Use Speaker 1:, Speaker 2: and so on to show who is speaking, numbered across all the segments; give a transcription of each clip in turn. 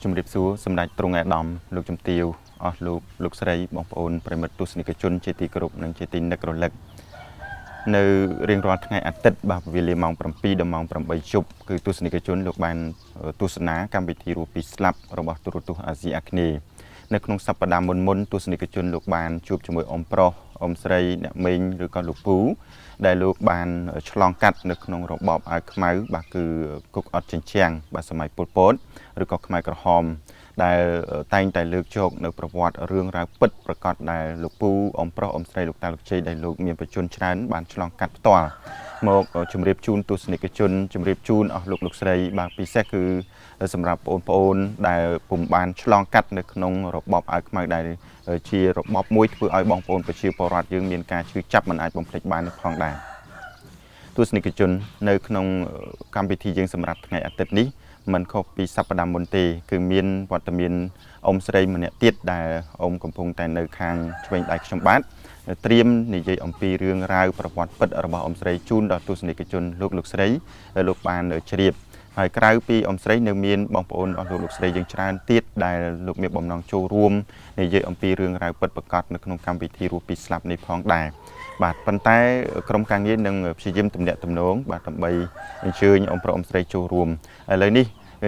Speaker 1: ជំរាបសួរសម្ដេចទ្រង់អាដាមលោកជំទាវអស់លោកស្រីបងប្អូនប្រិមិត្តទស្សនិកជនជាទីគោរពនិងជាទីនឹករលឹកនៅរៀងរាល់ថ្ងៃអាទិត្យបាទវេលាម៉ោង 7 ដល់ម៉ោង 8 យប់គឺទស្សនិកជនលោកបានទស្សនាកម្មវិធីរស់ពីស្លាប់របស់ទូរទស្សន៍អាស៊ីអាគ្នេយ៍នៅក្នុងសប្តាហ៍មុនទស្សនិកជនលោកបានជួបជាមួយអ៊ំប្រុសអ៊ំស្រីអ្នកមេងឬក៏លោកពូដែលលោកបានឆ្លងកាត់នៅក្នុងរបបអាវខ្មៅបាទគឺគុកអត់ចិញ្ចាំងបាទសម័យប៉ុលពតឬក៏ខ្មែរក្រហមដែលតែងតែលើកយកនៅប្រវត្តិរឿងរ៉ាវពិតប្រាកដដែលលោកពូអ៊ំប្រុសអ៊ំស្រីលោកតាលោកជ័យដែលលោកមានបញ្ជនច្រើនបានឆ្លងកាត់ផ្ទាល់មកជម្រាបជូនទស្សនិកជនជម្រាបជូនអស់លោកស្រីបាទពិសេសគឺសម្រាប់បងប្អូនដែលពុំបានឆ្លងកាត់នៅក្នុងរបបអាវខ្មៅដែលជារបបមួយធ្វើឲ្យបងប្អូនប្រជាពលរដ្ឋយើងមានការឈឺចាប់មិនអាចបំភ្លេចបានផងដែរទស្សនិកជននៅក្នុងកម្មវិធីយើងសម្រាប់ថ្ងៃអាទិត្យនេះមិនខុសពីសប្តាហ៍មុនទេគឺមានវត្តមានអ៊ំស្រីម្នាក់ទៀតដែលអ៊ំកំពុងតែនៅខាងឆ្វេងដៃខ្ញុំបាទត្រៀមនិយាយអំពីរឿងរ៉ាវប្រវត្តិពិតរបស់អ៊ំស្រីជូនដល់ទស្សនិកជនលោកស្រីលោកបានជ្រាបហើយក្រៅពីអ៊ំស្រីនៅមានបងប្អូនអស់លោកស្រីយើងច្រើនទៀតដែលលោកមានបំណងចូលរួមនិយាយអំពីរឿងរ៉ាវពិតប្រាកដនៅក្នុងកម្មវិធីរស់ពីស្លាប់នេះផងដែរបាទប៉ុន្តែក្រុមការងារនឹងព្យាយាមទំនាក់ទំនងបាទដើម្បីអញ្ជើញអ៊ំប្រុសអ៊ំស្រីចូលរួមឥឡូវនេះ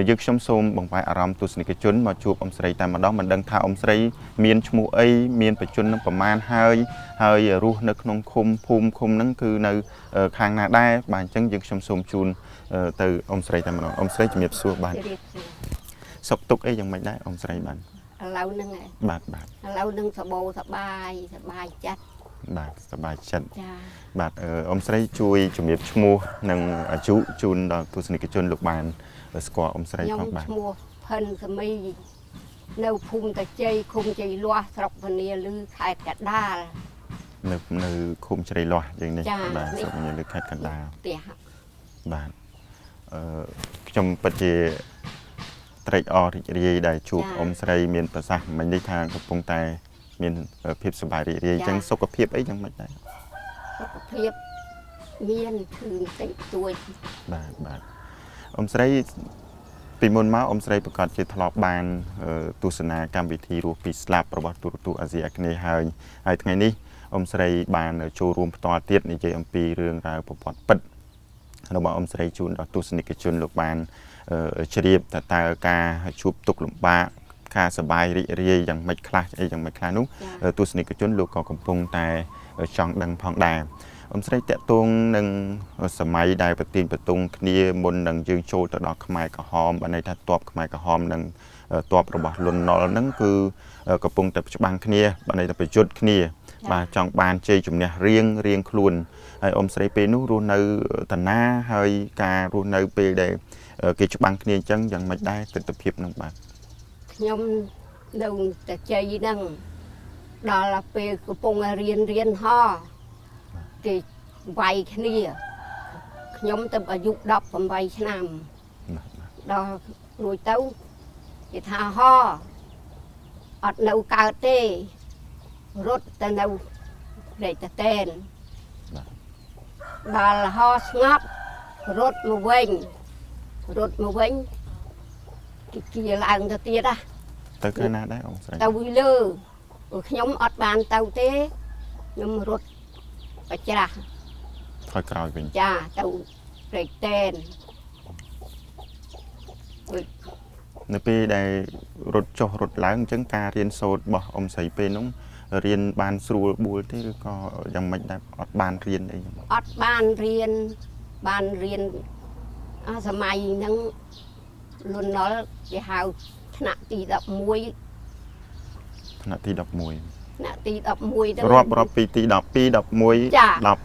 Speaker 1: យើងខ្ញុំសូមបង្ហាញអារម្មណ៍ទស្សនិកជនមកជួបអ៊ំស្រីតែម្ដងមិនដឹងថាអ៊ំស្រីមានឈ្មោះអីមានបច្ចុប្បន្ននឹងប្រមាណហើយរស់នៅក្នុងឃុំភូមិឃុំហ្នឹងគឺនៅខាងណាដែរបាទអញ្ចឹងយើងខ្ញុំសូមជូនទៅអ៊ំស្រីតែម្ដងអ៊ំស្រីជំរាបសួរបាទសុខទុក្ខអីយ៉ាងម៉េចដែរអ៊ំស្រីបាទ
Speaker 2: ឥឡូវហ្នឹង
Speaker 1: បាទឥ
Speaker 2: ឡូវហ្នឹងសបាយចិត្ត
Speaker 1: បាទសប្បាយចិត្ត
Speaker 2: ចា
Speaker 1: បាទអ៊ំស្រីជួយជំរាបឈ្មោះនិងអាយុជូនដល់ទស្សនិកជនលោកបានស្គាល់អ៊ំស្រីផងបាទ
Speaker 2: ឈ្មោះផិនសមីនៅភូមិតាជ័យឃុំជ័យលាស់ស្រុកពនាលឺខេត្តកណ្ដាល
Speaker 1: នៅឃុំជ្រៃលាស់យ៉ាងនេះ
Speaker 2: បាទ
Speaker 1: ស្រុកពនាលឺខេត្តកណ្ដាល
Speaker 2: ផ្ទះ
Speaker 1: បាទខ្ញុំពិតជាត្រេកអររីករាយដែលជួបអ៊ំស្រីមានប្រសាសន៍មិញនេះថាកំពុងតែមានភាពសប្បាយរីករាយអញ្ចឹងសុខភាពអីយ៉ាងម៉េចដែរ
Speaker 2: សុខភាពមានគឺតិចតួច
Speaker 1: បាទអ៊ំស្រីពីមុនមកអ៊ំស្រីប្រកាសជាធ្លាប់បានទស្សនាកម្មវិធីរស់ពីស្លាប់របស់ទូរទស្សន៍អាស៊ីអាគ្នេយ៍ហើយថ្ងៃនេះអ៊ំស្រីបានចូលរួមផ្ទាល់ទៀតនិយាយអំពីរឿងរ៉ាវប្រវត្តិពិតរបស់អ៊ំស្រីជូនដល់ទស្សនិកជនលោកបានជ្រាបតើការជួបទុក្ខលំបាកការសប្បាយរីករាយយ៉ាងម៉េចខ្លះអីយ៉ាងម៉េចខ្លះនោះទស្សនិកជនលោកក៏កំពុងតែចង់ដឹងផងដែរអ៊ំស្រីតាក់ទងនឹងសម័យដែលប្រទៀងប្រទង់គ្នាមុននឹងយើងចូលទៅដល់ខ្មែរក្រហមបានន័យថាទ័ពខ្មែរក្រហមនិងទ័ពរបស់លន់នល់ហ្នឹងគឺកំពុងតែច្បាំងគ្នាបានន័យថាប្រយុទ្ធគ្នាបាទចង់បានជ័យជំនះរៀងខ្លួនហើយអ៊ំស្រីពេលនោះរស់នៅតាណាហើយការរស់នៅពេលដែលគេច្បាំងគ្នាអញ្ចឹងយ៉ាងម៉េចដែរទស្សនវិជ្ជានឹងបាទ
Speaker 2: ខ្ញុំនៅតាជ័យហ្នឹងដល់ពេលកំពុងរៀនហោគេវាយគ្នាខ្ញុំទៅអាយុ18ឆ្នាំដល់រួចទៅគេថាហោអត់នៅកើតទេរត់ទៅនៅដេកតែនដល់ហោស្ងប់រត់មកវិញគេឡើងទៅទៀត
Speaker 1: ទៅខាងណាដែរអ៊ំស្រី
Speaker 2: ទៅលើខ្ញុំអត់បានទៅទេខ្ញុំរត់បច្រាស់
Speaker 1: ថយក្រោយវិញ
Speaker 2: ចាទៅព្រែកតែន
Speaker 1: នៅពេលដែលរត់ចុះរត់ឡើងអញ្ចឹងការរៀនសូត្ររបស់អ៊ំស្រីពេលនោះរៀនបានស្រួលបួលទេឬក៏យ៉ាងម៉េចដែរអត់បានរៀនអី
Speaker 2: អត់បានរៀនសម័យហ្នឹងលន់នល់គេហៅថ្នាក់ទី11
Speaker 1: ថ្នាក់ទី11រាប់ពីទី12 11 10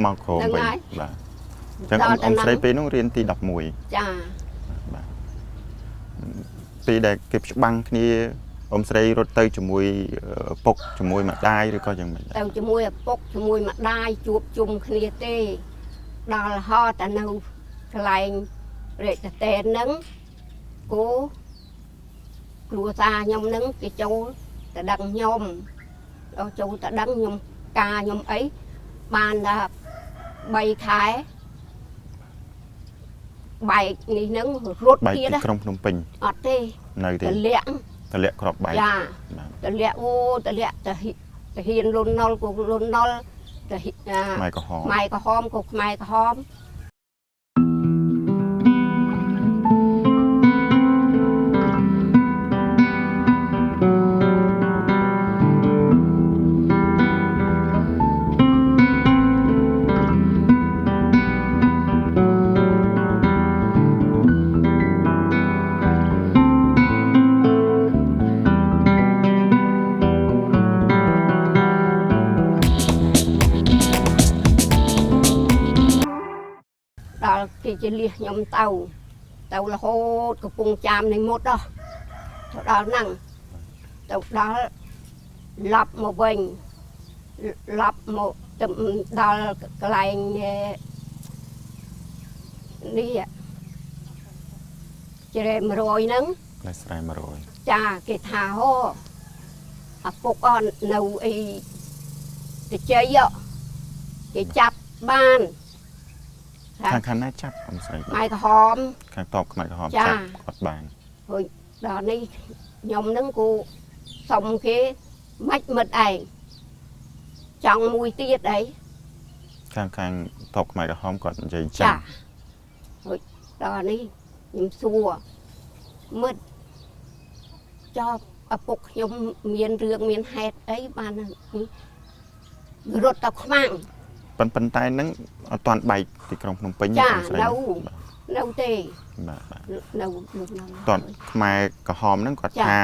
Speaker 1: មកក្រោមវិញបាទអញ្ចឹងអ៊ំស្រីពេលនោះរៀនទី11
Speaker 2: ចា
Speaker 1: បាទពេលដែលគេច្បាំងគ្នាអ៊ំស្រីរត់ទៅជាមួយពុកជាមួយម្ដាយឬក៏យ៉ាងម៉េច
Speaker 2: ទៅជាមួយឪពុកជាមួយម្ដាយជួបជុំគ្នាទេដល់ហោតែនៅកន្លែងរេតតែនហ្នឹងគូគ្រួសារខ្ញុំហ្នឹងគេចូលទៅដឹងខ្ញុំដល់ចូលទៅដឹងខ្ញុំការខ្ញុំអីបានថា3ខែបែកនេះហ្នឹងរត់
Speaker 1: ទៀតក្រុងភ្នំពេញ
Speaker 2: អត់ទេ
Speaker 1: នៅទី
Speaker 2: តលាក់
Speaker 1: តលាក់ក្របបែក
Speaker 2: ចាតលាក់អូតលាក់តាហ៊ានលុនណុលក៏លុនណុលតា
Speaker 1: ម៉ែក្រហម
Speaker 2: ម៉ែក្រហមក៏ខ្មែរក្រហម ដល់គេជាលះខ្ញុំទៅរហូតកំពង់ចាមនៃមុតដល់ហ្នឹងទៅដល់ឡប់មកវិញឡប់មកទៅដល់កន្លែងនេះជ្រែ100ហ្នឹង
Speaker 1: ផ្លែស្រែ100
Speaker 2: ចាគេថាហូអាពុកអត់នៅអីទៅជ័យគេចាប់បាន
Speaker 1: ខាងណាចាប់អំស្រី
Speaker 2: ម៉ែក្រហម
Speaker 1: ខាងតបខ្មែរក្រហមចាប់គាត់បាន
Speaker 2: ហើយដល់នេះខ្ញុំហ្នឹងគូសុំគេមិនមិត្តឯងចង់មួយទៀតអី
Speaker 1: ខាងតបខ្មែរក្រហមគាត់និយាយ
Speaker 2: ចា
Speaker 1: ចាំ
Speaker 2: ហើយដល់នេះខ្ញុំសួរមិត្តចប់ឪពុកខ្ញុំមានរឿងមានហេតុអីបានរត់ទៅខ្មាំង
Speaker 1: ប៉ុន្តែហ្នឹងអត់ទាន់បែកទីក្រុងភ្នំពេញ
Speaker 2: ចា
Speaker 1: អំស្រី
Speaker 2: នៅទេ
Speaker 1: បាទ
Speaker 2: នៅក្នុង
Speaker 1: តន់ខ្មែរក្រហមហ្នឹងគាត់ថា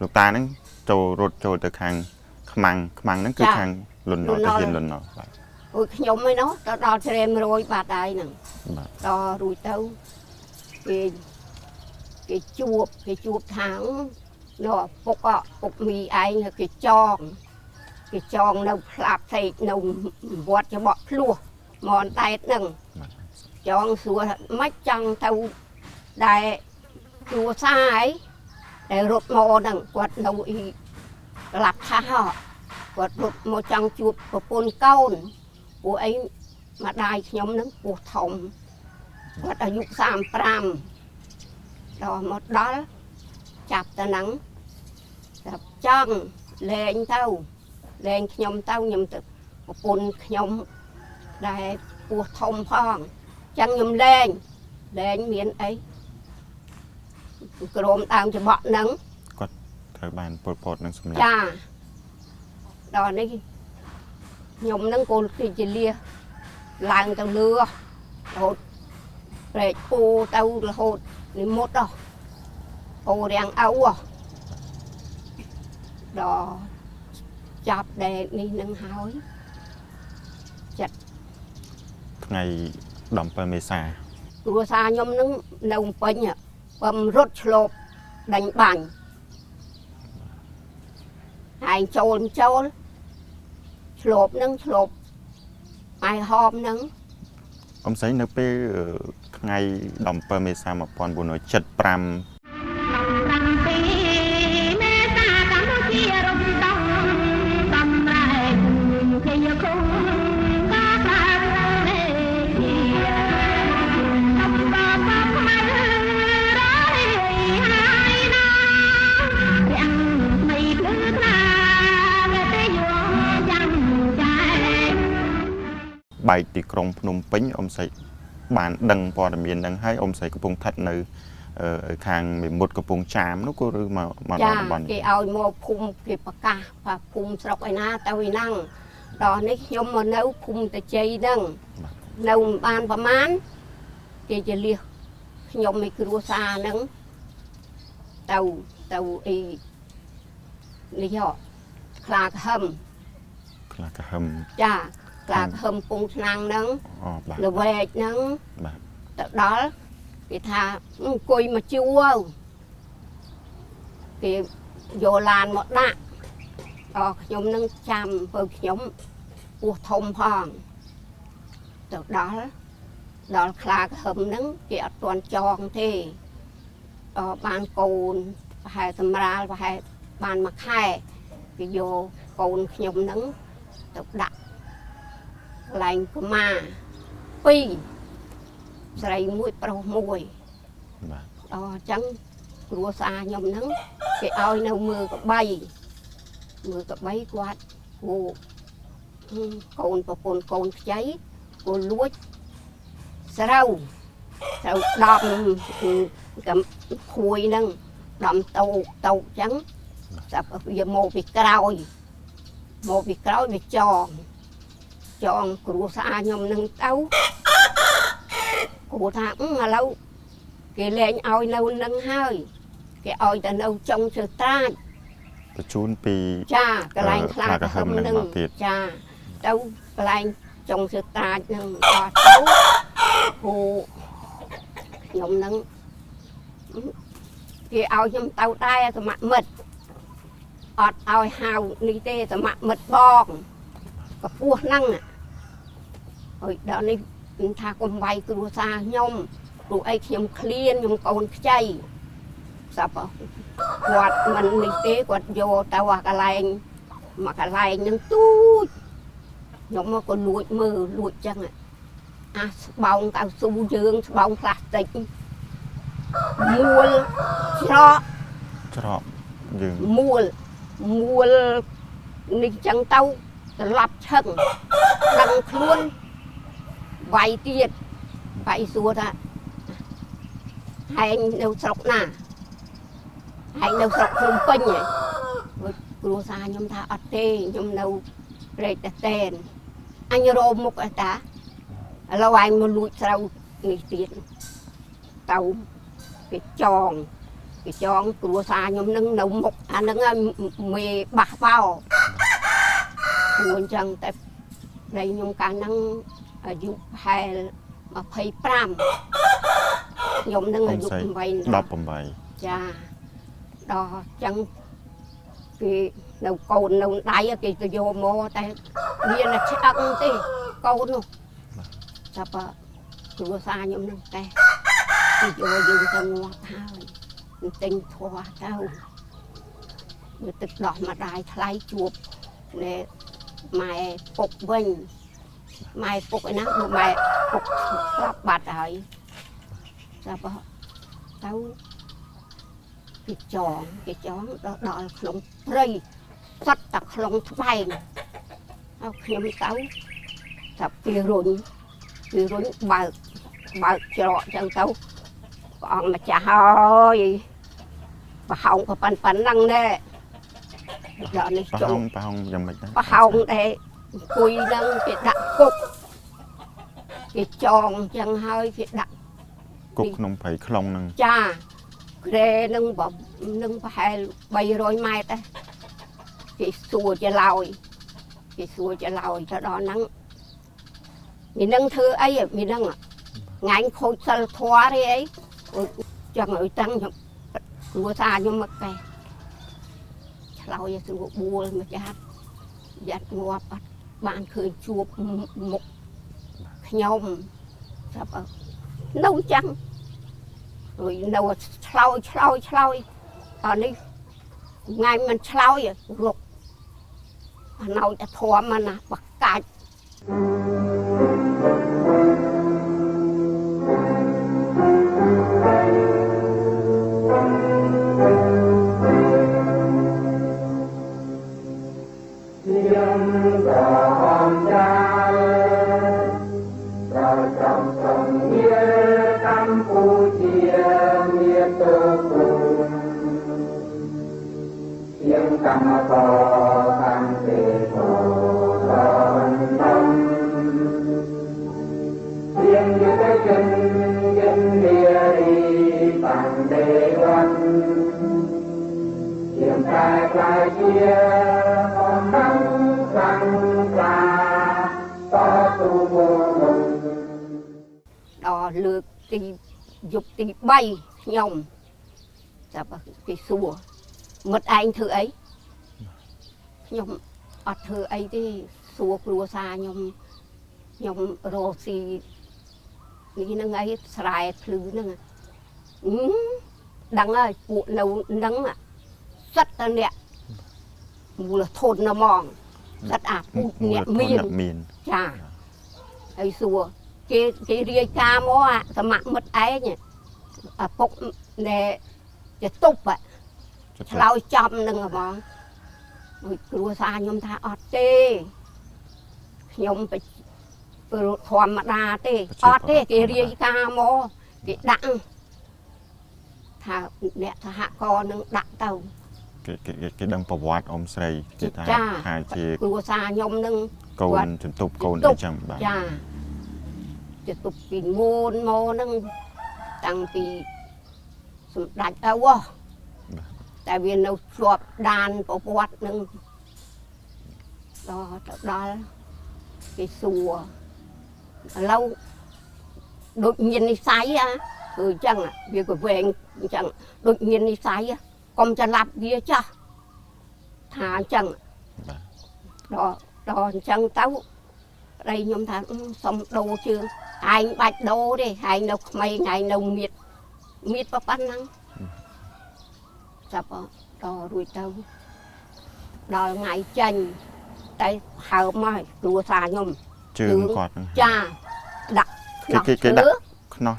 Speaker 1: លោកតាហ្នឹងចូលរត់ចូលទៅខាងខ្មាំងហ្នឹងគឺខាងលុនណល់ទៅហ៊ានលុនណល់បាទ
Speaker 2: អូយខ្ញុំឯនោះទៅដល់ជ្រែ100បាត់ហើយហ្នឹង
Speaker 1: បាទ
Speaker 2: ដល់រួចទៅគេជួបថានោះពុកមីឯងគេចងនៅផ្លាប់ផ្សេងនៅវត្តច្បក់ភ្លោះមកតែតហ្នឹងចងសួរមិនចង់ទៅដែលគ្រួសារហើយដែលរត់មកហ្នឹងគាត់នៅអីក្លាប់ថាគាត់រត់មកចង់ជួបប្រពន្ធកូនពួកអីម្ដាយខ្ញុំហ្នឹងពោះធំគាត់អាយុ35ដល់មកដល់ចាប់ទៅហ្នឹងចាប់ចង់លែងខ្ញុំទៅខ្ញុំទៅប្រពន្ធខ្ញុំដែលពោះធំផងចឹងខ្ញុំលែងមានអីក្រមដើមច្បក់ហ្នឹង
Speaker 1: គាត់ត្រូវបានពលពតនឹងសម្លាប់
Speaker 2: ចាដល់នេះខ្ញុំហ្នឹងកូនគេលះឡើងទៅលឺរហូតព្រែកពូទៅរហូតនិមុតពូរាំងអៅដល់ចាប់ដែលនេះនឹងហើយចិត្ត
Speaker 1: ថ្ងៃ17មេសា
Speaker 2: គ្រួសារខ្ញុំនឹងនៅពេញបំរត់ឆ្លប់ដាញ់បាញ់ហើយចូលឆ្លប់នឹងឆ្លប់អាយហមនឹង
Speaker 1: អំស្រីនៅពេលថ្ងៃ17មេសា1975 បែកទីក្រុងភ្នំពេញអ៊ំស្រីបានដឹងព័ត៌មានហ្នឹងហើយអ៊ំស្រីកំពុងស្ថិតនៅខាងមេមត់កំពង់ចាមនោះក៏ឬមកដល់តំបន់
Speaker 2: គេឲ្យមកភូមិគេប្រកាសថាភូមិស្រុកឯណាទៅឯហ្នឹងដល់នេះខ្ញុំមកនៅភូមិតាជ័យហ្នឹងនៅបានប្រហែលគេជាលះខ្ញុំឯគ្រួសារហ្នឹងទៅអីនេះខ្លាក្រហឹម
Speaker 1: ខ្លាក្រហឹម
Speaker 2: ចាខ្លាក្រហឹមពងឆ្នាំងហ្នឹង
Speaker 1: អូបាទ
Speaker 2: ល្វែកហ្នឹង
Speaker 1: បាទ
Speaker 2: ទៅដល់គេថាអង្គុយមកជួគេយកឡានមកដាក់ដល់ខ្ញុំនឹងចាំព្រោះខ្ញុំពោះធំផងទៅដល់ខ្លាក្រហឹមហ្នឹងគេអត់ទាន់ចងទេបានកូនប្រហែលសម្រាលប្រហែលបានមួយខែគេយកកូនខ្ញុំហ្នឹងទៅដាក់កន្លែងកម្មា2ស្រីមួយប្រុសមួយ
Speaker 1: បាទ
Speaker 2: អញ្ចឹង គ្រួសារខ្ញុំហ្នឹងគេឲ្យនៅមើលកបីគាត់គូកូនប្រពន្ធកូនខ្ចីគូលួចស្រូវដំកំភួយហ្នឹងដំតោអញ្ចឹងចាប់វាមកពីក្រោយវាចងគ្រួសារខ្ញុំហ្នឹងទៅគ្រូថាឥឡូវគេលែងឲ្យនៅនឹងហើយគេឲ្យតែនៅចុងជើត្រាច
Speaker 1: បញ្ជូនពី
Speaker 2: ចាកន្លែងខ្លាចហឹមនឹងចាទៅកន្លែងចុងជើត្រាចនឹងអត់ទៅគូខ្ញុំនឹងគេឲ្យខ្ញុំទៅដែរសមមិត្តអត់ឲ្យហៅនេះទេសមមិត្តបងកពោះហ្នឹងហើយដល់នេះថាកុំវាយគ្រួសារខ្ញុំព្រោះអីខ្ញុំឃ្លានខ្ញុំកូនខ្ចីស្រាប់គាត់មិននេះទេគាត់យកទៅអាកន្លែងមកកន្លែងហ្នឹងទូចខ្ញុំមកក៏លួចមើលលួចចឹងអាស្បោងកៅស៊ូយើងស្បោងផ្លាស្ទិកមួលច្រក
Speaker 1: យើង
Speaker 2: មួលនេះចឹងទៅត្រឡប់ឈឹងដឹងខ្លួនវាយទៀតវាយសួរថាហែងនៅស្រុកណាហែងនៅស្រុកភ្នំពេញហ៎គ្រួសារខ្ញុំថាអត់ទេខ្ញុំនៅព្រែកតាតែនអញរោមមុខអតាឥឡូវឯងមកលួចស្រូវនេះទៀតទៅគេចងគ្រួសារខ្ញុំនឹងនៅមុខអាហ្នឹងមេបាសបោព្រោះអញ្ចឹងតែដៃខ្ញុំកាលហ្នឹងអាយុប្រហែល25ខ្ញុំនឹងអាយុ18ចាដល់ចឹងគេនៅកូននៅដៃគេទៅយកមកតែមានតែឆ្អឹងទេកូននោះចាប់គ្រួសារខ្ញុំនឹងតែគេយកយើងទៅងាប់ហើយទិញធွာទៅវាទឹកដោះម្ដាយថ្លៃជួបនេះម៉ែពុកវិញម៉ែពុកឯណាម៉ែពុកស្លាប់បាត់ហើយចាប់ទៅគេចងដល់ក្នុងព្រៃសត្វតែក្នុងស្បែងហើយខ្ញុំទៅចាប់ពីរុញបើកច្រកចឹងទៅព្រះអង្គម្ចាស់ហើយប្រហោងក៏ប៉ុណ្ណឹងដែរដល់នេះចុង
Speaker 1: ប្រហោងយ៉ាងម៉េចដែរ
Speaker 2: ប្រហោងដែរអង្គុយនឹងគេដាក់គុកគេចងចឹងហើយគេដាក់
Speaker 1: គុកក្នុងព្រៃខ្លងហ្នឹង
Speaker 2: ចាក្រែនឹងប្រហែល300ម៉ែត្រដែរគេសួរចឡោយទៅដល់ហ្នឹងមាននឹងធ្វើអីមាននឹងថ្ងៃខូចសិលធွာទេអីចឹងឲ្យតាំងខ្ញុំគ្រួសារខ្ញុំមកកែឆ្លោយស្រួលបួលមកយ៉ាត់ងាប់អត់បានឃើញជួបមុខខ្ញុំចាប់នៅចឹងrồiនៅឆ្លោយតនេះថ្ងៃមិនឆ្លោយរុកអាណោចតែធំណាបកាច់
Speaker 3: កម្មតកម្មទេធោរណំជាយុទ្ធជនយិនលារីបណ្ដេវ័នជាតែខ្លាយជាអំណំសង្ឃាតទូមុន
Speaker 2: ដល់លើកទីយុគទី3ខ្ញុំចាប់គេសួរមិត្តឯងធ្វើអីខ្ញុំអត់ធ្វើអីទេសួរគ្រួសារខ្ញុំរកស៊ីនេះហ្នឹងអីស្រែភ្លឺហ្នឹងដឹងហើយពួកនៅហ្នឹងសិតតែអ្នកមូលធនហ្មងសិតអាពូជអ្នកមានចាហើយសួរគេរាយការណ៍មកអាសមមិត្តឯងឪពុកណែ จะตุบอะเราจำหนึ่งอะมองครัวซายมทาอดเต้ยมไปความมาดาเต้อดเต้เกเรียกาโมเกดังถ้าเนี่ยถ้าหากอนึงดักเต่า
Speaker 1: cái đăng bảo vật ông sầy cái hai chị
Speaker 2: ครัวซายมนึง
Speaker 1: cồn chuẩn tục cồn để chẳng bạn
Speaker 2: จ้าจะตุบปีโมนโมนึงตั้งปีสมดัดเอาวะแต่เวียนเราชอบดานประวัตินึงđó cái xùa lâu đột nhiên đi sáy á chăng à việc của về chẳng đột nhiên đi sáy á conจะรับเดียจ้ะหาจังđóจังเต้าđây nhom thà xong đồ chưa hai bạch đồ đi hai nấu mày ngày nấu miệt miệt vào ban năng sắp đó rồi tao đó ngày chanh tay hào mai đua xa nhom
Speaker 1: trường quạt
Speaker 2: cha đặt
Speaker 1: cái đặt nó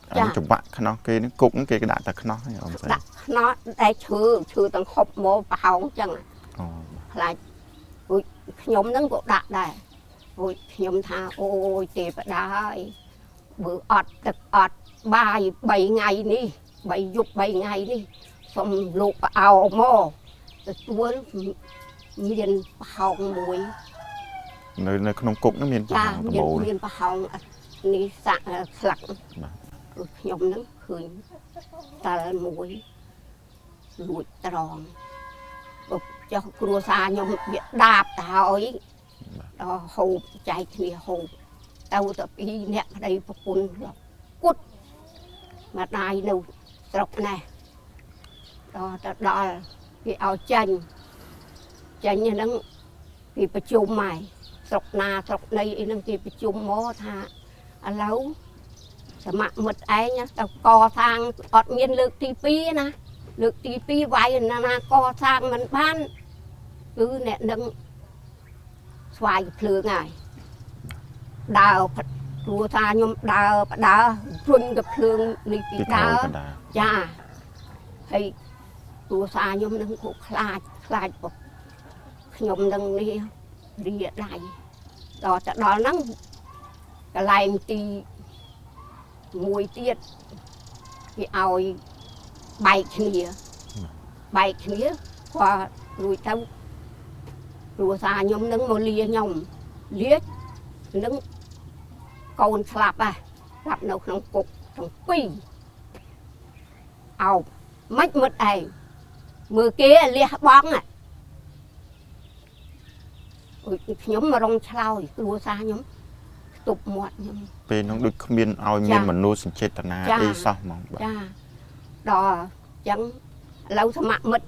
Speaker 1: anh chụp bạn nó cái cũng cái đặt đặt nó
Speaker 2: đặt nó đây chữ tầng hộp mồ vào chẳng là nhóm nâng bộ đặt đây ôi nhóm tha ôi tệp đây bữa ọt bài ngày đi 7 ngày đi xong lục ảo mồตัวมีนปะหองมวย
Speaker 1: ในขนมกุ๊กนั่นมีนปะหองตะโบ
Speaker 2: มีนปะหองนี่สักหลักยมนั่งคืนตาลมวยหลุดตรองเจ้าครัวซายมเบียดาบตาอ้อยหูใจขี้หูเต่าตะปีเนี่ยในพกุลกุดมาได้นูตรกแน่đó cái ao chanh như nó cáiประชุมใหม่สกนาสกในนั่งที่ประชุมโมท่าแล้วสมัครหมดไอ้เนี่ยแต่ก่อสร้างอดเมียนเลือกทีปีนะเลือกทีปีไว้นาก่อสร้างมันบ้านคือเนี่ยนั่งสวายเพลืองไงดาวรัวตายมดาวรุ่นกับเพลืองนี่ปีดาวจ้าให้ตัวซายมนึงกูคลาดปกยมนึงนี่เรียดได้ต่อจากดอนั่งกระไลมตีมวยเตี้ยที่เอาใบเขียกว่าลุยเต้าตัวซายมนึงโมเลียยมเลี้ยนึงโกนสลับอ่ะสลับนกน้องกุกน้องปีเอาไม่หมดไอ้มือเกี้ยเลี้ยบ้องอ่ะnhóm mà rong chlau đua xa nhóm tục muộn nhóm
Speaker 1: bên nó được miền ao miền mà nuôi sinh chết tận na đi sao mà
Speaker 2: đò chẳng lâu thầm mặn mật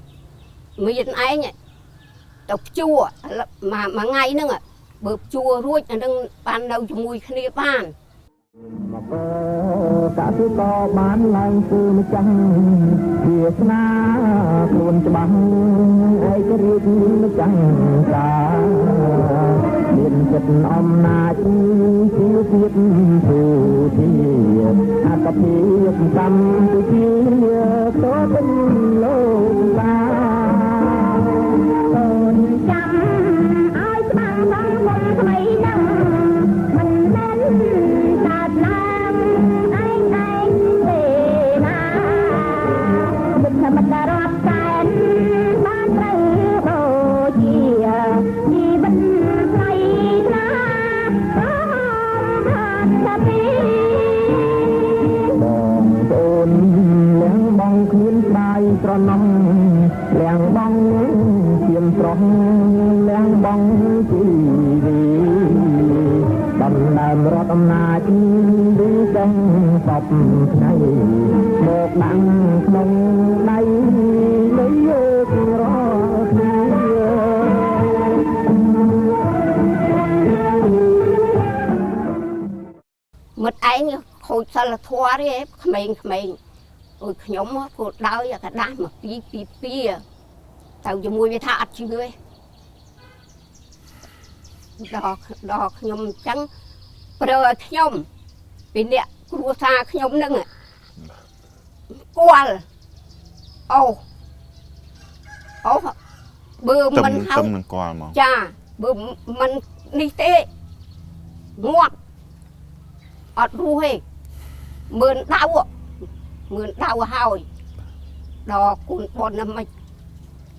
Speaker 2: miền ấy nhỉ độc chua mà ngay nữa bợp chua ruột đang ban đầu cho mùi khné ban
Speaker 3: cả thứ to bán lang sư mới chăng Việt Nam luôn cho bằng ai cái riết mới chăng cả điện chất om na chi chiếu thiết phù thi cặp hiệp tâm từ chi có tình lâu ta ơn chăm ai bằng bằng bằng mấy năm mình đến đạt nam anh về mà mình là mình đã rót cạn ban tay đồ gì gì bên này na ta đi bong ôn leng bong khuyên bài cho năm leng bong chiêm tròn leng bong chỉ vì đầm đầm rót âm na chi đi chân sọc này một đằng nông đây lấy rót
Speaker 2: mật anh hồi sao là thua đấy mình ôi nhóm phụ đau giờ cả đám mà pi tao cho mua với thà chứ người đò nhóm trắng bờ nhóm bên địa cua xa nhóm nâng qua ô bữa mình
Speaker 1: tâm
Speaker 2: không
Speaker 1: nâng qua mà
Speaker 2: cha bữa mình đi tê ngọt ọt ruồi mượn đau hôi đó cũng bọn nó mày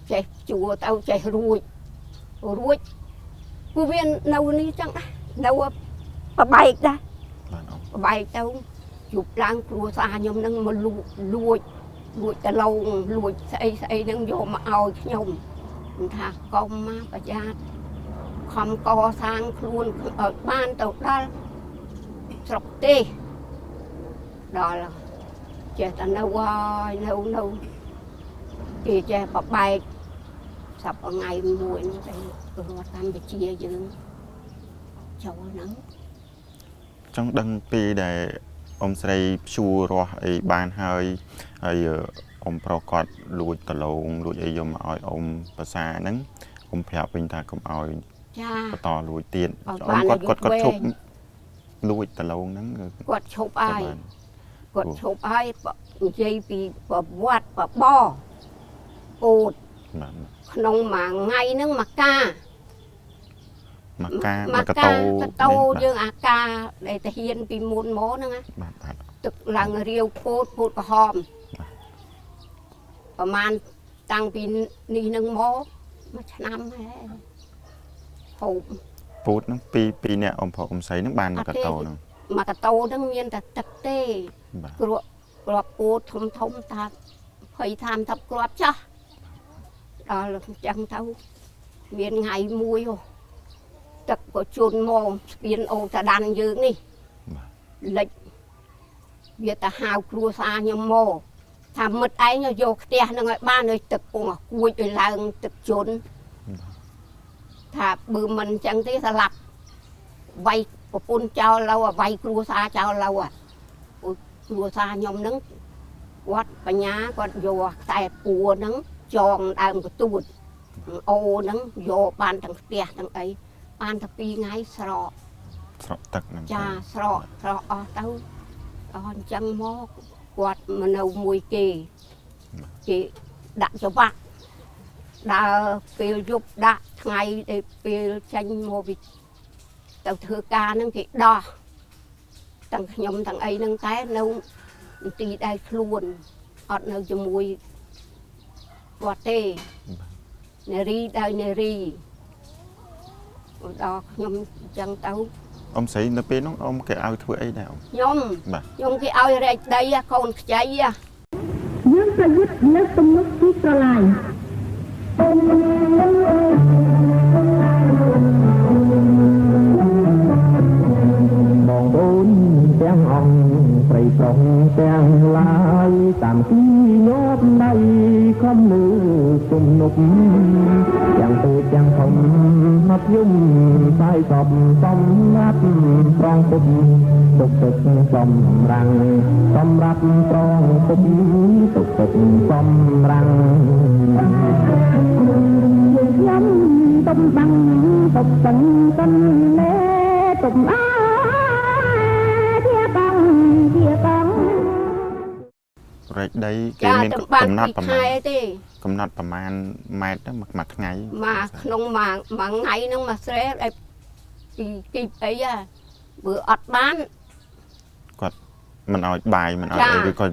Speaker 2: chạy chùa tao chạy ruồi cô viên nấu ní chẳng nấu bay ra bay tao chụp lang cua xa nhom nâng mà lùi ta lâu lùi xây nâng vô mà ao nhom thà con má bà gia không co sang luôn ở ban tàu đó sọc tê đó là trẻ ta nấu thì trẻ bà bay sập ở ngày mùi nó đây tam bị chia dương cháu nắng
Speaker 1: trong đăng pi để ông xây chùa rồi ấy ban hơi ấy ông pro cọt lùi tờ lồng lùi ấy dùng ỏi ông bà xa nắng ông phèo bình thà cũng ỏi to lùi tiền ông cọt chụp lùi tờ lồng nắng
Speaker 2: cọt chụp ai dây bị vót bo cột nông mà ngay nắng mà ca tàu dương ca để thể hiện vì môn mố nữa tức là người riêu cốt hòmประมาณ tăng vì ni nâng mố mà năm hay hộp
Speaker 1: phút nó pi nè ông xây nó bàn mà cả tàu nữa
Speaker 2: mà cả tàu nó miên ta tật tê gọt cốt thông ta phải tham thập gọt chứ đó là chẳng thấu miên ngày mùi rồi tật của chuồn mồ biên ô ta đàn dương đi lệch việc ta hào cua xa nhầm mồ thầm mật ấy nó vô tia nó ngồi ba nơi tật của cùi rồi là tật chuồn thà bữa mình chẳng thấy ta lặp vay của phun trao lâu à vay cua xa trao lâu à cua xa nhom nắng quát bà nhá quát vô tay cua nắng tròn đàn của tuột ô nắng vô ban thằng tia thằng ấy ban thằng pi ngay sọ
Speaker 1: tật
Speaker 2: cha sọ tao chân mó quạt mà nấu mùi chị đặt cho bác đã phiêu giúp đã ngày để phiêu tranh mô vịt tao thưa ca nâng thì đo thằng nhóm thằng ấy nâng té nấu tí đây luôn ọt nấu cho mùi quạt tê nè ri đó nhóm chân tao
Speaker 1: ông xây nó bên nó ông cái ao thưa ấy nào
Speaker 2: nhóm cái ao đây con cháy
Speaker 4: nhớ ra dứt nhớ tung nước tí trở lại
Speaker 3: mong bốn tiếng ông phải sống tiếng lại tạm khi nhốt đây không nữ cùng nục chẳng từ chẳng không hấp dung sai sọp xong ngắt con cục tục xong răng xong rắp con cục tục xong răng nhắm tâm băng tục tận tâm nế tục
Speaker 1: rồi đây cái miền cầm nátประมาณเมตรđó mặt ngày
Speaker 2: mà nông mà ngày nông mà sẽ đây kịp ấy bữa ọt bán
Speaker 1: quạt mình ở bài mình ở rồi coi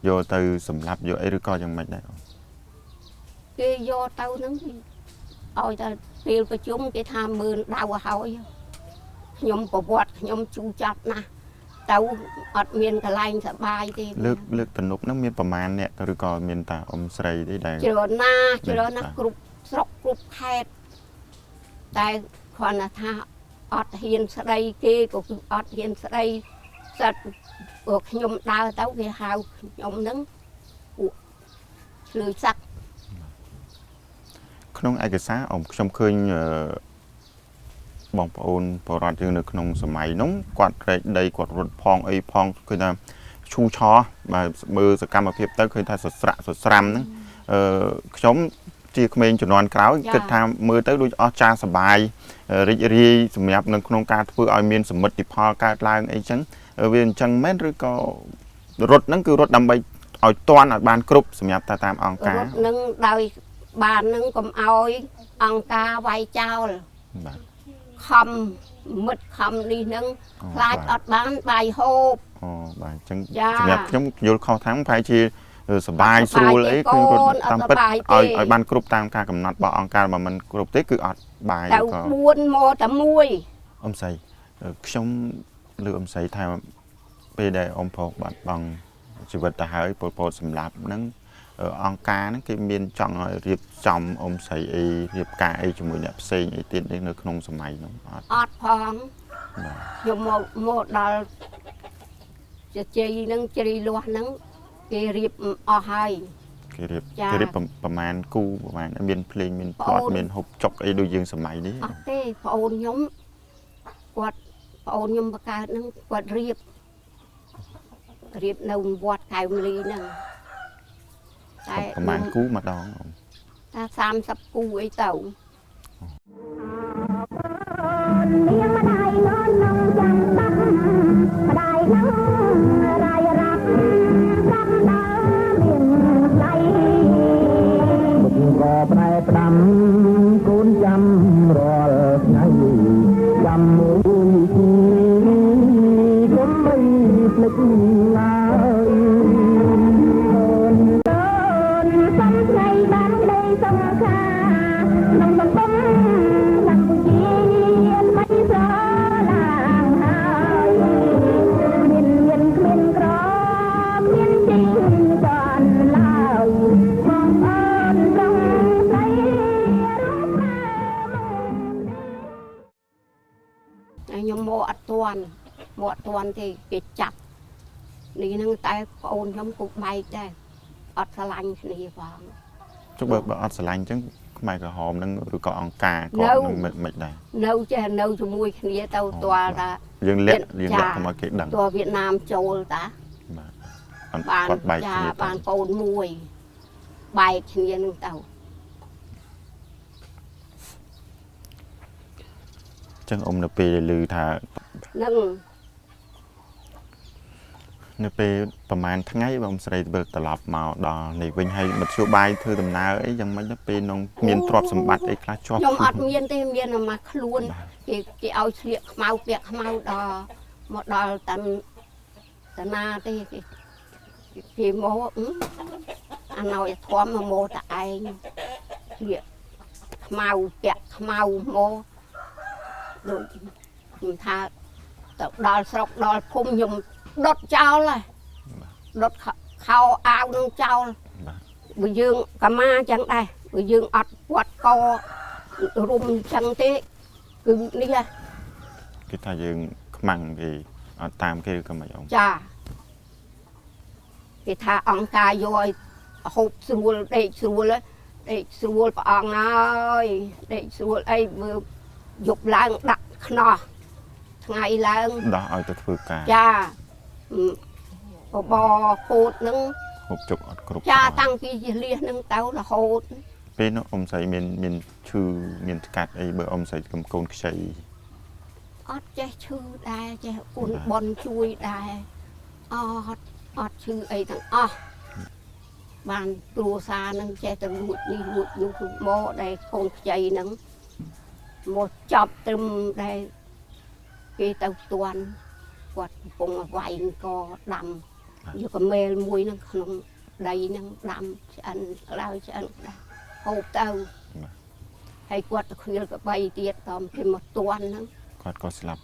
Speaker 1: vô từ sầm lấp vô ấy rồi coi chẳng mấy đấy
Speaker 2: cái vô tao nắng ôi ta tiêu cái chúng cái tham mưa đau hỏi nhom bột nhom chu chặt nè tao ọt miền cả lành cả bài thì
Speaker 1: เลือกตนุกน้ำเมียนประมาณเนี่ยหรือก็เมียนตาอมใส่ได้ได้
Speaker 2: เจอหน้ากรุบสกกรุบแคบแต่คนน่ะท่าอดเฮียนสไลเกก็คืออดเฮียนสไลสัตว์ก็ขยมดาวเต้าเกี่ยหาวขยมนึงหรือสัก
Speaker 1: ขนมไอกระซ่าอมชมเคยบองปอนปอรัดยังในขนมสมัยน้องกวาดได้กวาดรถพองไอพองเคยทำชูชอมามือสกัมมาเพียบเต้เคยทำสดสรัมนั่งชมจีเมนจุดนอนกล่าวเกิดทำมือเต้ดูอจาสบายรีสมัยนั้นขนมการเพื่อเอาเมียนสมมติพอการลางไอจังเวียนจังแม่หรือก็รถนั่นคือรถดำใบ ឲ្យតាន់ឲ្យបានគ្រប់សម្រាប់តាមអង្គការ
Speaker 2: រត់នឹងដោយបាននឹងកុំឲ្យអង្គការវាយចោល
Speaker 1: បាទ
Speaker 2: ខំមិត្តខំនេះនឹងខ្លាចអត់បានបាយហូប
Speaker 1: អូបាទអញ្ចឹង
Speaker 2: ចា
Speaker 1: សម្រាប់ខ្ញុំយល់ខុសថាប្រហែលជាសបាយស្រួលអីគឺរត់តាមពិតឲ្យបានគ្រប់តាមការកំណត់របស់អង្គការបើមិនគ្រប់ទេគឺអត់បាយ
Speaker 2: ទៅ
Speaker 1: ក៏
Speaker 2: 4មកតែមួយ
Speaker 1: អ៊ំស្រីខ្ញុំលើអ៊ំស្រីថាពេលដែលអ៊ំប្រុសបាត់បង់ជីវិតទៅហើយពលពតសម្លាប់ហ្នឹងអង្គការហ្នឹងគេមានចង់ឲ្យរៀបចំអ៊ំស្រីអីរៀបការអីជាមួយអ្នកផ្សេងអីទៀតនៅក្នុងសម័យហ្នឹងអត់
Speaker 2: អត់ផងខ្ញុំមកដល់ជ័យនឹងជ្រីលាស់ហ្នឹងគេរៀបអស់ហើយ
Speaker 1: គេរៀបប្រមាណគូប្រមាណមានភ្លេងមានផ្លត់មានហូបចុកអីដូចយើងសម័យនេះ
Speaker 2: អត់ទេប្អូនខ្ញុំគាត់ប្អូនខ្ញុំបកើតហ្នឹងគាត់រៀបនៅវត្តកៅមលីហ្នឹងតែ
Speaker 1: ប្រមាណគូម្ដង
Speaker 2: ថា30គូអីទៅ
Speaker 4: នាងម្ដាយនន់នឹងចាំបាត់ម្ដាយនឹងរាយរាប់កំដាមានថ្លៃ
Speaker 3: មុខក៏ប្រែផ្ដាំកូនចាំរាល់ថ្ងៃចាំមួយទីកុំបីភ្លេចឡើយ
Speaker 4: សំថ្ងៃបានក្តីសង្ខាក្នុងសង្គមកម្ពុជាមិនស្រឡាងហើយមានគ្មានក្រមានជីងតាន់ឡើយបងអូនត្រង់ស្រីរូបម៉ែ
Speaker 2: ខ្ញុំមកអត់ទាន់ទេគេចាប់នេះហ្នឹងតែប្អូនខ្ញុំពុកបែកដែរអត់ឆ្លាញ់គ្នាផង
Speaker 1: ចុះបើអត់ស្រឡាញ់អញ្ចឹងខ្មែរក្រហមហ្នឹងឬក៏អង្គការគាត់នឹងមិនដែរ
Speaker 2: នៅចេះនៅជាមួយគ្នាទៅទាល់តា
Speaker 1: យើងលាក់កុំឲ្យគេដឹង
Speaker 2: តើវៀតណាមចូលតា
Speaker 1: បាទ
Speaker 2: បាន
Speaker 1: គាត់បែក
Speaker 2: ចា
Speaker 1: គ្នា
Speaker 2: បានកូនមួយបែកគ្នានឹងទៅ
Speaker 1: ចឹងអ៊ំនៅពេលដែលឮថា
Speaker 2: នឹង
Speaker 1: នៅពេលប្រហែលថ្ងៃបងស្រីវិលត្រឡប់មកដល់នេះវិញហើយមធ្យោបាយធ្វើដំណើរអីយ៉ាងម៉េចទៅពេលនងមានទ្រព្យសម្បត្តិអីខ្លះជាប់
Speaker 2: ខ្ញុំអត់មានទេមានតែមកខ្លួនគេឲ្យស្លៀកខ្មៅពាក់ខ្មៅដល់មកដល់តាណាទេគេមកអាណយធំមកតែឯងស្លៀកខ្មៅពាក់ខ្មៅមកដូចខ្ញុំថាទៅដល់ស្រុកដល់ភូមិខ្ញុំដុតចោលហើយដុតខោអាវនឹងចោលបើយើងកម្មាចឹងដែរបើយើងអត់វត្តករុំចឹងទេគឺនេះ
Speaker 1: គេថាយើងខ្មាំងគេអត់តាមគេឬក៏មិនអ៊ំ
Speaker 2: ចាគេថាអង្គការយកឲ្យហូបស្រួលដេកស្រួលព្រះអង្គហើយដេកស្រួលអីមើលយប់ឡើងដាក់ខ្នោះថ្ងៃឡើង
Speaker 1: ដោះឲ្យទៅធ្វើការ
Speaker 2: ចាបបពោតនឹង
Speaker 1: ហូបចុកអត់គ្រប់
Speaker 2: ចាតាំងពីជាលះនឹងទៅរហូត
Speaker 1: ពេលនោះអ៊ំស្រីមានឈឺមានស្កាត់អីបើអ៊ំស្រីកូនខ្ចី
Speaker 2: អត់ចេះឈឺដែរចេះគុណបនជួយដែរអត់ឈឺអីទាំងអស់បានគ្រួសារនឹងចេះតែលួចនេះលួចនោះមកដែលកូនខ្ចីនឹងមកចាប់ត្រឹមដែលគេទៅផ្ទាន់គាត់កំពុងវាយកដាំយកកមែលមួយនឹងក្នុងដីនឹងដាំឆ្អិនឡើយឆ្អិនដែរហូបទៅហើយគាត់ទៅឃ្វាលកបីទៀតតមគេមកទាន់ហ្នឹង
Speaker 1: គាត់ក៏ស្លាប់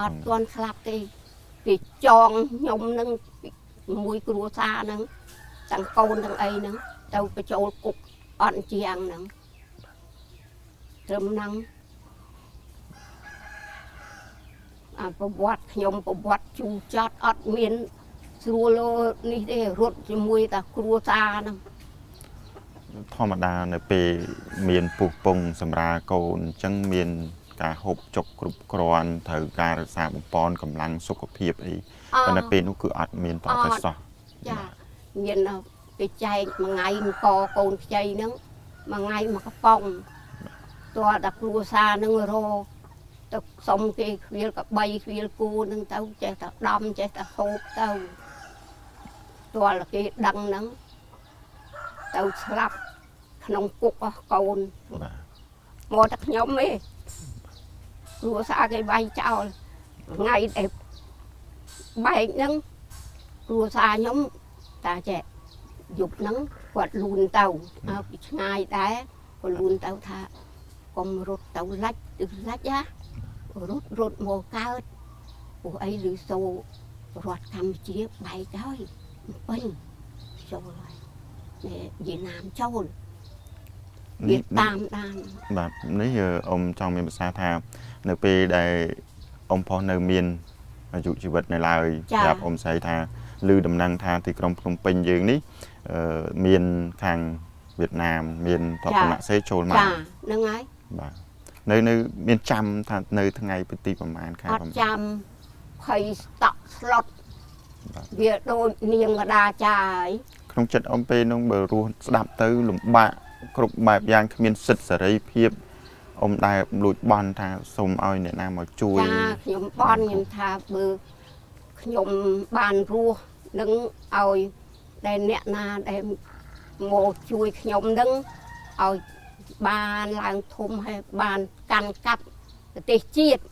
Speaker 2: អត់ទាន់ស្លាប់ទេគេចងខ្ញុំនឹងមួយគ្រួសារហ្នឹងទាំងកូនទាំងអីហ្នឹងទៅបញ្ចូលគុកអត់ជាងហ្នឹងត្រឹមហ្នឹងអាប្រវត្តិខ្ញុំប្រវត្តិជូរចត់អត់មានស្រួលនេះទេរត់ជាមួយតែគ្រួសារហ្នឹង
Speaker 1: ធម្មតានៅពេលមានពុះពងសម្រាកូនអញ្ចឹងមានការហូបចុកគ្រប់គ្រាន់ត្រូវការរក្សាបំពន់កម្លាំងសុខភាពអីប៉ុន្តែពេលនោះគឺអត់មានតតែសោះ
Speaker 2: ចាមានគេចែកមួយថ្ងៃកកូនខ្ចីហ្នឹងមួយថ្ងៃមកកំប៉ុងតើដល់គ្រួសារហ្នឹងរទៅសុំគេខ្វៀលកបីខ្វៀលគូហ្នឹងទៅចេះតែដំចេះតែហូបទៅ ตัวละกี่ดังนั้นเต่าสลับขนมกุกกอน
Speaker 1: បាទ
Speaker 2: หมดขยมเอ้รัวซาไก่ใบเจ้าไงเด็บใบนั้นรัวซาnhómตาแจะหยุดนั้นกวาดลูนเต่าเอาไปง่ายได้กวาดลูนเต่าท่ากรมรถเต่าลัดตึกลัดยะรถโมก้าโอ้ไอ้หรือโซรถคำเจี๊ยบใบจ้อยเป็นโซเลยเนี่ยยีนามโจรเวียดตามด้าน
Speaker 1: បាទនេះអ៊ំចង់មានប្រសាសន៍ថានៅពេលដែលអ៊ំផុសនៅមានអាយុជីវិតនៅឡើយប្រាប់អ៊ំស្រីថាឮដំណឹងថាទីក្រុងភ្នំពេញយើងនេះមានខាងវៀតណាមមានតបណសេចូលមក
Speaker 2: ចាហ្នឹងហើយ
Speaker 1: បាទនៅមានចាំថានៅថ្ងៃទីប្រហែលខែ
Speaker 2: អត់ចាំភ័យស្តក់ស្លុតវាដូចនាងកដាចាហើយ
Speaker 1: ក្នុងចិត្តអ៊ំពេលនោះបើរស់ស្ដាប់ទៅលំបាកគ្រប់បែបយ៉ាងគ្មានសិទ្ធិសេរីភាពអ៊ំដែលលួចបន់ថាសូមឲ្យអ្នកណាមកជួយ
Speaker 2: ចាខ្ញុំបន់ខ្ញុំថាបើខ្ញុំបានរស់នឹងឲ្យដែលអ្នកណាដែលមកជួយខ្ញុំនឹងឲ្យបានឡើងធំហើយបានកាន់កាប់ប្រទេសជាតិ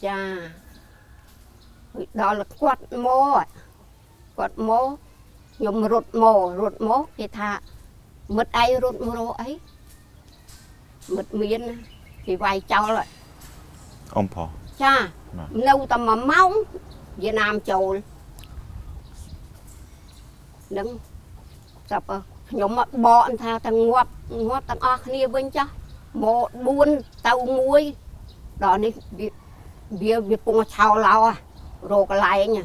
Speaker 2: ចាដល់គាត់មកខ្ញុំរត់មកគេថាមិត្តឯងរត់មករកអីមិត្តមានគេវាយចោល
Speaker 1: អ៊ំផុស
Speaker 2: ចានៅតែ1ម៉ោងវៀតណាមចូលនឹងចាប់ខ្ញុំបកថាតែងាប់ទាំងអស់គ្នាវិញចាស់មក4ទៅ1ដល់នេះវាពងឆោឡោរកកន្លែង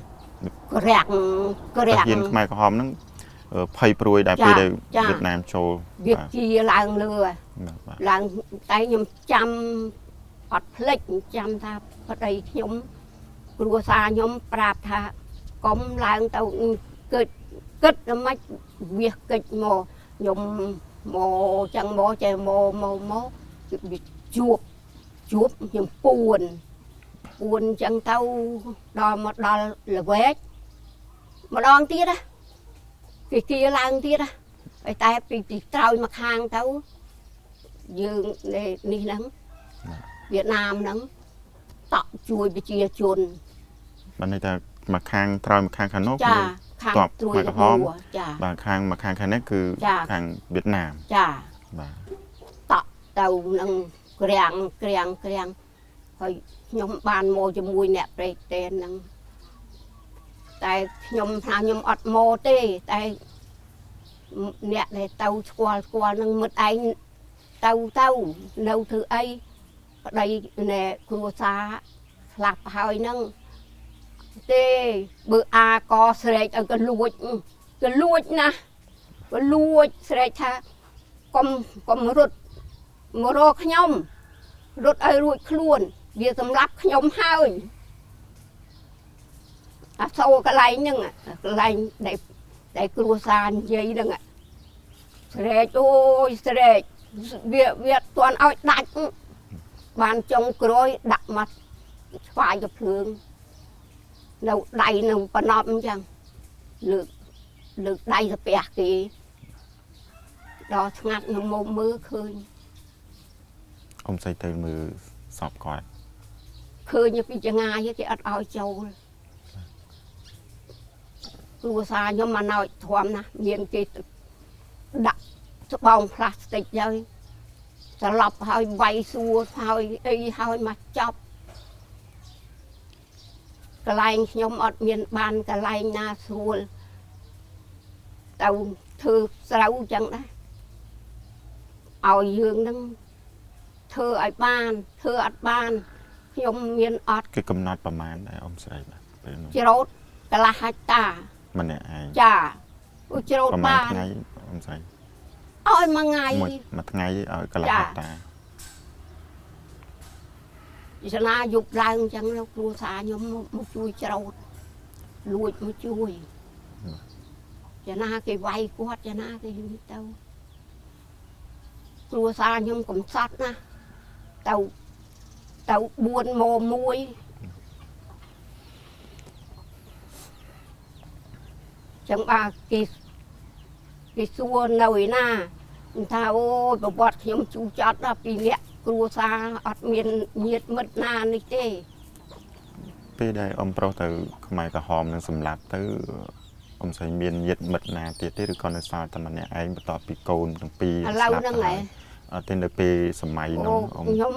Speaker 2: ក្រាក់
Speaker 1: ហ៊ានខ្មែរក្រហមហ្នឹងភ័យព្រួយដែលពេលដែលវៀតណាមចូល
Speaker 2: វាជាឡើងលើឡើងតែខ្ញុំចាំអត់ភ្លេចចាំថាប្តីខ្ញុំគ្រួសារខ្ញុំប្រាប់ថាកុំឡើងទៅគិតមិនវាកិច្ចមកខ្ញុំមកចឹងមកចេះមកវាជួបខ្ញុំពួនចឹងទៅដល់មកដល់ល្វែកម្ដងទៀតណាគេគៀឡើងទៀតណាហើយតែពីក្រោយមកខាងទៅយើងនេះហ្នឹងវៀតណាមហ្នឹងតក់ជួយប្រជាជន
Speaker 1: បានន័យថាមកខាងក្រោយមកខាងខាងនោះ
Speaker 2: ចាខាង
Speaker 1: តប
Speaker 2: ត្រួយ
Speaker 1: ខ្មែរក្រហម
Speaker 2: ចា
Speaker 1: បាទខាងមកខាងនេះគឺខាងវៀតណាម
Speaker 2: ចា
Speaker 1: បាទ
Speaker 2: តក់ទៅនឹងក្រាំងហើយខ្ញុំបានមកជាមួយអ្នកប្រេកតេនហ្នឹងតែខ្ញុំថាខ្ញុំអត់មកទេតែអ្នកដែលទៅស្គាល់នឹងមិត្តឯងទៅនៅធ្វើអីប្តីណែគ្រួសារស្លាប់ហើយហ្នឹងទេបើអាកស្រែកឲ្យក៏លួចណាស្រែកថាកុំរត់មករកខ្ញុំរត់ឲ្យរួចខ្លួនវាសម្លាប់ខ្ញុំហើយអាសូកន្លែងហ្នឹងកន្លែងដែលគ្រួសារនិយាយហ្នឹងស្រែកអូយស្រែកវាអត់ទាន់ឲ្យដាច់បានចុងក្រោយដាក់មកស្វាយกับភ្លើងនៅដៃនឹងបណ្ដប់អញ្ចឹងលើកដៃស្ពះគេដល់ស្ងាត់ខ្ញុំមកមើលឃើញ
Speaker 1: អ៊ំស្រីទៅមើលសពគាត់
Speaker 2: ឃើញពីចងាយគេអត់ឲ្យចូលគ្រួសារខ្ញុំមកណោចធំណាមានគេដាក់ស្បោងផ្លាស្ទិកហើយត្រឡប់ហើយវាយសួរហើយអីហើយមកចប់កន្លែងខ្ញុំអត់មានបានកន្លែងណាស្រួលទៅធ្វើស្រូវចឹងដែរឲ្យយើងនឹងធ្វើឲ្យបានធ្វើអត់បាន ខ្ញុំមានអត់
Speaker 1: គេកំណត់ប្រមាណដែរអ៊ំស្រីបាទពេលនោះ
Speaker 2: ច្រូតកន្លះហិកតា
Speaker 1: ម្នាក់ឯង
Speaker 2: ចាអូច្រូត
Speaker 1: ប្រមាណ
Speaker 2: បាន
Speaker 1: ថ្ងៃអ៊ំស្រី
Speaker 2: ឲ្យមួយថ្ងៃ
Speaker 1: មួយថ្ងៃឲ្យកន្លះហិកតា
Speaker 2: ចនាយប់ឡើងអញ្ចឹងគ្រួសារខ្ញុំមកជួយច្រូតលួចមកជួយចនាគេវាយគាត់ចនាគេយូរទៅគ្រួសារខ្ញុំកំសត់ណាទៅ4ម៉ោ1ចឹងបាទគេសួរនៅឯណាថាអូយប្រវត្តិខ្ញុំជូរចត់ដល់2នាក់គ្រួសារអត់មានញាតិមិត្តណានេះទេ
Speaker 1: ពេលដែលអ៊ំប្រុសទៅខ្មែរក្រហមនឹងសម្លាប់ទៅអ៊ំស្រីមានញាតិមិត្តណាទៀតទេឬក៏នៅសល់តែម្នាក់ឯងបន្ទាប់ពីកូនទាំងពីរ
Speaker 2: ឥឡូវហ្នឹងហ៎
Speaker 1: អត់ទេនៅពេលសម័យនោះអ៊ំ
Speaker 2: ខ្ញុំ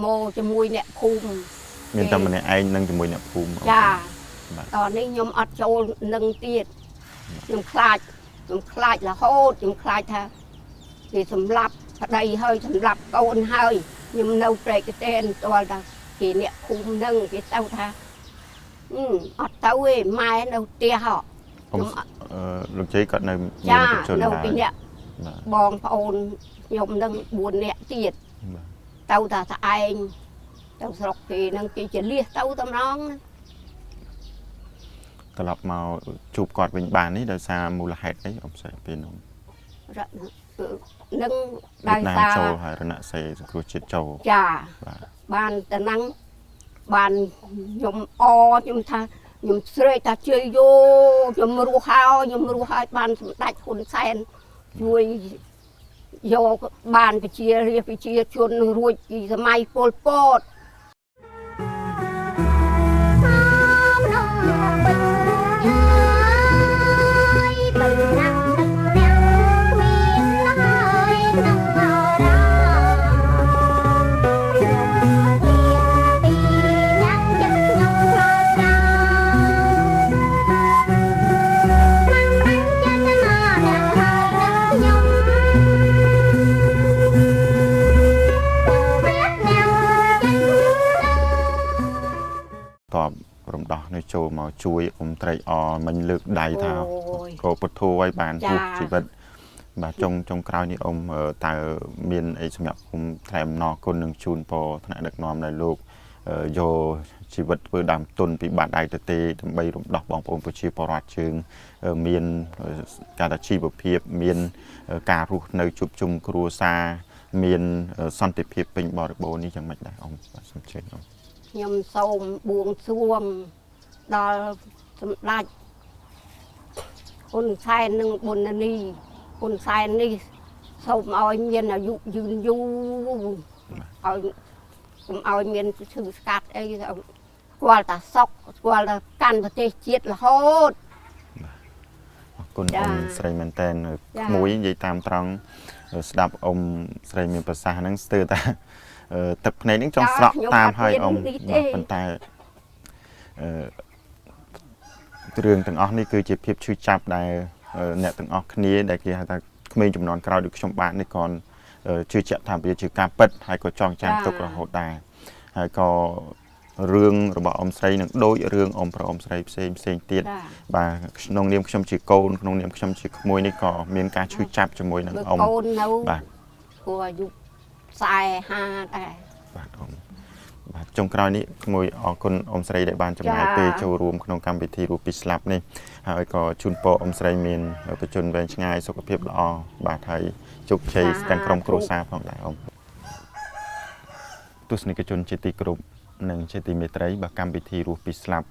Speaker 2: មកជាមួយអ្នកភូមិ
Speaker 1: មានតែម្នាក់ឯងនិងជាមួយអ្នកភូមិ
Speaker 2: ចា
Speaker 1: បាទ
Speaker 2: តនេះខ្ញុំអត់ចូលនឹងទៀតខ្ញុំខ្លាចរហូតខ្ញុំខ្លាចថាគេសម្លាប់ប្តីហើយសម្លាប់កូនហើយខ្ញុំនៅព្រែកកែនតលថាគេអ្នកភូមិនឹងគេទៅថាអត់ទៅទេម៉ែនៅផ្ទះហ៎
Speaker 1: អ៊ំលោកជ័យគាត់នៅមាន
Speaker 2: ចា
Speaker 1: ប្រជជន
Speaker 2: នៅ
Speaker 1: ដែរ
Speaker 2: ពីអ្នក
Speaker 1: បាទ
Speaker 2: បងប្អូនខ្ញុំនឹង4នាក់ទៀត
Speaker 1: បាទ
Speaker 2: ទៅថាស្អែងទៅស្រុកគេនឹងគេចលះទៅតែម្ដងណា
Speaker 1: ត្រឡប់មកជួបគាត់វិញបាននេះដោយសារមូលហេតុអីអ៊ំស្រីពេលនោះ
Speaker 2: នឹង
Speaker 1: វៀ
Speaker 2: ដោយ
Speaker 1: តណាម
Speaker 2: សារ
Speaker 1: ចូលហើយរណសេរីសង្គ្រោះជាតិចូល
Speaker 2: ចា
Speaker 1: បាទ
Speaker 2: បានតែហ្នឹងបានខ្ញុំខ្ញុំថាខ្ញុំស្រែកថាជឿយោខ្ញុំរស់ហើយបានសម្ដេចហ៊ុនសែនជួយយកបានប្រជារាស្ត្រប្រជាជនរួចពីសម័យប៉ុលពត
Speaker 1: តបរំដោះនៅចូលមកជួយអ៊ំត្រីអមិញលើកដៃថាក៏ពុទ្ធោឲ្យបានពុះជីវិតបាទចុងក្រោយនេះអ៊ំតើមានអីសម្រាប់ខ្ញុំថ្លែងអំណរគុណនឹងជូនពរថ្នាក់ដឹកនាំនៅលោកយកជីវិតធ្វើដើមទុនពីបាត់ដៃទៅទេដើម្បីរំដោះបងប្អូនប្រជាពលរដ្ឋជើងមានការជីវភាពមានការរស់នៅជួបជុំគ្រួសារមានសន្តិភាពពេញបរិបូរណ៍នេះយ៉ាងម៉េចដែរអ៊ំបាទសូមជឿអ៊ំ
Speaker 2: ខ្ញុំសូមបួងសួងដល់សម្ដេចហ៊ុនសែននិងប៊ុននីហ៊ុនសែននេះសូមឲ្យមានអាយុយឺនយូរឲ្យកុំឲ្យមានឈឺស្កាត់អីស្គាល់តែសុខស្គាល់តែកាន់ប្រទេសជាតិរហូត
Speaker 1: អរគុណអ៊ំស្រីមែនតើក្មួយនិយាយតាមត្រង់ស្ដាប់អ៊ំស្រីមានប្រសាសន៍ហ្នឹងស្ទើរតែទឹកភ្នែកហ្នឹងចង់ស្រក់តាមហើយអ៊ំប៉ុន្តែរឿងទាំងអស់នេះគឺជាភាពឈឺចាប់ដែលអ្នកទាំងអស់គ្នាដែលគេហៅថាក្មេងចំនួនក្រោយដូចខ្ញុំបាទនេះក៏ជឿជាក់ថាវាជាការពិតហើយក៏ចងចាំទុករហូតដែរហើយក៏រឿងរបស់អ៊ំស្រីនឹងដូចរឿងអ៊ំប្រុសអ៊ំស្រីផ្សេងទៀតបាទក្នុងនាមខ្ញុំជាកូនក្នុងនាមខ្ញុំជាក្មួយនេះក៏មានការឈឺចាប់ជាមួយនឹងអ៊ំ
Speaker 2: កូននៅ
Speaker 1: បាទ
Speaker 2: គួរអាយុ45ដែរ
Speaker 1: បាទអ៊ំបាទចុងក្រោយនេះក្មួយអរគុណអ៊ំស្រីដែលបានចំណាយពេលចូលរួមក្នុងកម្មវិធីរស់ពីស្លាប់នេះហើយក៏ជូនពរអ៊ំស្រីមានប្រជញ្ញវែងឆ្ងាយសុខភាពល្អបាទហើយជោគជ័យទាំងក្រុមគ្រួសារផងដែរអ៊ំទស្សនិកជនជាទីគោរពនិងជាទីមេត្រីបាទកម្មវិធីរស់ពីស្លាប់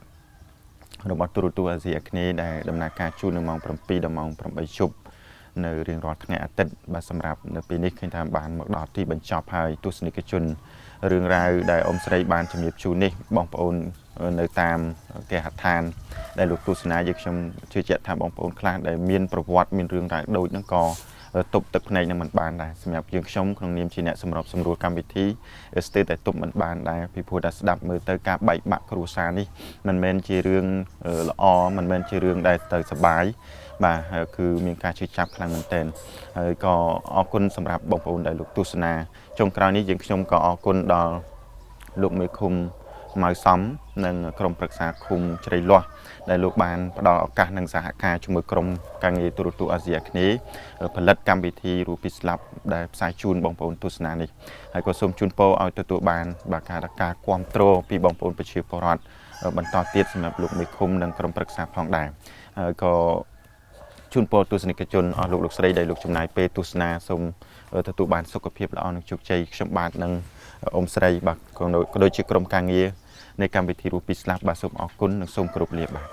Speaker 1: របស់ទូរទស្សន៍អាស៊ីអាគ្នេយ៍ដែលដំណើរការជូននៅម៉ោង 7 ដល់ម៉ោង 8 យប់នៅរៀងរាល់ថ្ងៃអាទិត្យបាទសម្រាប់នៅពេលនេះឃើញថាបានមកដល់ទីបញ្ចប់ហើយទស្សនិកជនរឿងរ៉ាវដែលអ៊ំស្រីបានជំរាបជូននេះបងប្អូននៅតាមគេហដ្ឋានដែលលោកទស្សនាយើងខ្ញុំជឿជាក់ថាបងប្អូនខ្លះដែលមានប្រវត្តិមានរឿងរ៉ាវដូចហ្នឹងក៏ទប់ទឹកភ្នែកនឹងមិនបានដែរសម្រាប់យើងខ្ញុំក្នុងនាមជាអ្នកសម្របសម្រួលកម្មវិធីស្ទើរតែទប់មិនបានដែរពីព្រោះតែស្ដាប់មើលទៅការបែកបាក់គ្រួសារនេះមិនមែនជារឿងល្អមិនមែនជារឿងដែលទៅសប្បាយបាទគឺមានការជឿចាប់ខ្លាំងមែនទែនហើយក៏អរគុណសម្រាប់បងប្អូនដែលលោកទស្សនាចុងក្រោយនេះយើងខ្ញុំក៏អរគុណដល់លោកមេឃុំ ម៉ៅសំនិងក្រុមប្រឹក្សាឃុំជ្រៃលាស់ដែលលោកបានផ្ដល់ឱកាសនិងសហការជាមួយក្រុមការងារទូរទស្សន៍អាស៊ីអាគ្នេយ៍ផលិតកម្មវិធីរូបពីស្លាប់ដែលផ្សាយជូនបងប្អូនទស្សនានេះហើយក៏សូមជូនពរឲ្យទទួលបានការគ្រប់គ្រងពីបងប្អូនប្រជាពលរដ្ឋបន្តទៀតសម្រាប់លោកមេឃុំនិងក្រុមប្រឹក្សាផងដែរហើយក៏ជូនពរទស្សនិកជនអស់លោកស្រីដែលលោកចំណាយពេលទស្សនាសូមទទួលបានសុខភាពល្អនិងជោគជ័យខ្ញុំបាទនិងអ៊ំស្រីបាទក៏ដូចជាក្រុមការងារនៃកម្មវិធីរូបពីស្លាប់បាទសូមអរគុណនិងសូមគោរពលាបាទ